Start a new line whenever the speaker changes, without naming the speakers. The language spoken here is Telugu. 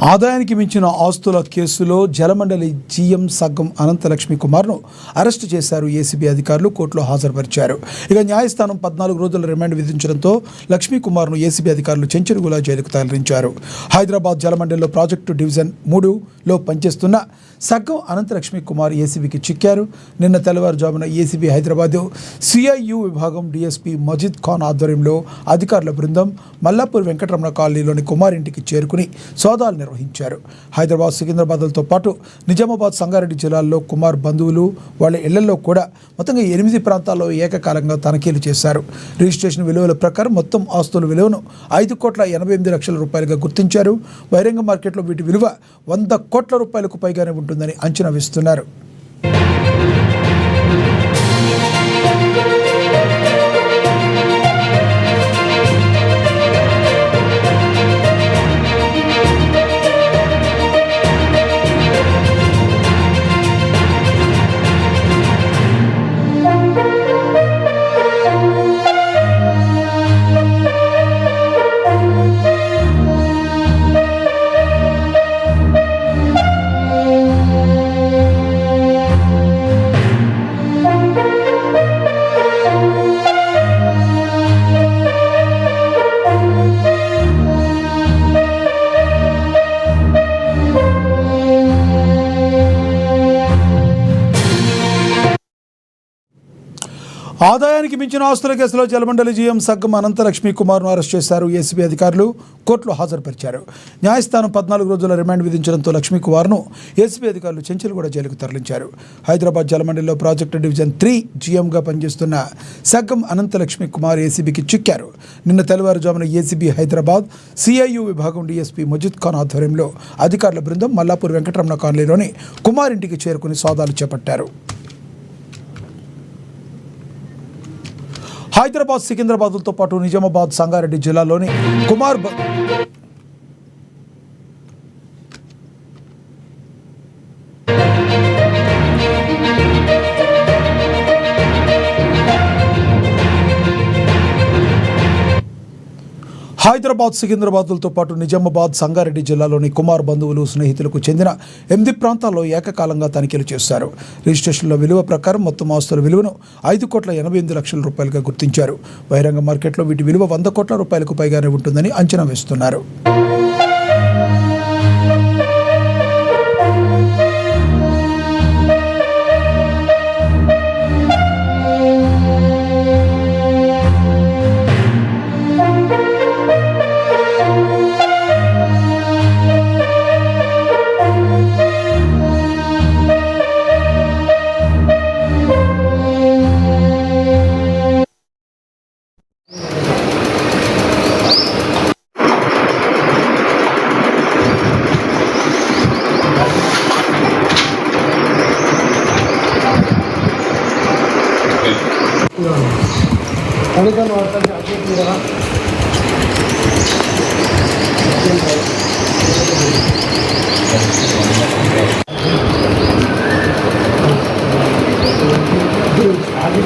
ఆదాయానికి మించిన ఆస్తుల కేసులో జలమండలి జీఎం సగ్గం అనంతలక్ష్మి కుమార్ను అరెస్టు చేశారు ఏసీబీ అధికారులు. కోర్టులో హాజరుపరిచారు. ఇక న్యాయస్థానం 14 రోజుల రిమాండ్ విధించడంతో లక్ష్మీ కుమార్ను ఏసీబీ అధికారులు చెంచురుగుల జైలుకు తరలించారు. హైదరాబాద్ జలమండలిలో ప్రాజెక్టు డివిజన్ 3లో పనిచేస్తున్న సగ్గం అనంతలక్ష్మి కుమార్ ఏసీబీకి చిక్కారు. నిన్న తెల్లవారుజామున ఏసీబీ హైదరాబాద్ సిఐయు విభాగం డీఎస్పీ మజిద్ ఖాన్ ఆధ్వర్యంలో అధికారుల బృందం మల్లాపూర్ వెంకటరమణ కాలనీలోని కుమార్ ఇంటికి చేరుకుని సోదాలు నిర్వహించారు. హైదరాబాద్ సికింద్రాబాద్లతో పాటు నిజామాబాద్ సంగారెడ్డి జిల్లాల్లో కుమార్ బంధువులు వాళ్ళ ఇళ్లలో కూడా మొత్తంగా 8 ప్రాంతాల్లో ఏకకాలంగా తనిఖీలు చేశారు. రిజిస్ట్రేషన్ విలువల ప్రకారం మొత్తం ఆస్తుల విలువను 5,88,00,000 రూపాయలుగా గుర్తించారు. బహిరంగ మార్కెట్లో వీటి విలువ 100 కోట్ల రూపాయలకు పైగానే ఉంటుందని అంచనా వేస్తున్నారు. ఆదాయానికి మించిన ఆస్తుల కేసులో జలమండలి జీఎం సగ్గం అనంతలక్ష్మి కుమార్ను అరెస్ట్ చేశారు. ఏసీబీ అధికారులు కోర్టులో హాజరుపరిచారు. న్యాయస్థానం 14 రోజుల రిమాండ్ విధించడంతో లక్ష్మీ కుమార్ను ఏసీబీ అధికారులు చెంచులగూడ జైలుకు తరలించారు. హైదరాబాద్ జలమండలిలో ప్రాజెక్టు డివిజన్ 3 జీఎంగా పనిచేస్తున్న సగ్గం అనంతలక్ష్మి కుమార్ ఏసీబీకి చిక్కారు. నిన్న తెల్లవారుజామున ఏసీబీ హైదరాబాద్ సిఐయు విభాగం డీఎస్పీ మజిద్ ఖాన్ ఆధ్వర్యంలో అధికారుల బృందం మల్లాపూర్ వెంకటరమణ కాలనీలోని కుమార్ ఇంటికి చేరుకుని సోదాలు చేపట్టారు. హైదరాబాద్ సికింద్రాబాద్లతో పాటు నిజామాబాద్ సంగారెడ్డి జిల్లాలోని కుమార్ హైదరాబాద్ సికింద్రాబాద్లతో పాటు నిజామాబాద్ సంగారెడ్డి జిల్లాలోని కుమార్ బంధువులు స్నేహితులకు చెందిన 8 ప్రాంతాల్లో ఏకకాలంగా తనిఖీలు చేశారు. రిజిస్ట్రేషన్ల విలువ ప్రకారం మొత్తం ఆస్తుల విలువను 5,88,00,000 రూపాయలుగా గుర్తించారు. బహిరంగ మార్కెట్లో వీటి విలువ 100 కోట్ల రూపాయలకు పైగానే ఉంటుందని అంచనా వేస్తున్నారు.
अड़गन वार्ता जागृति रहा आगे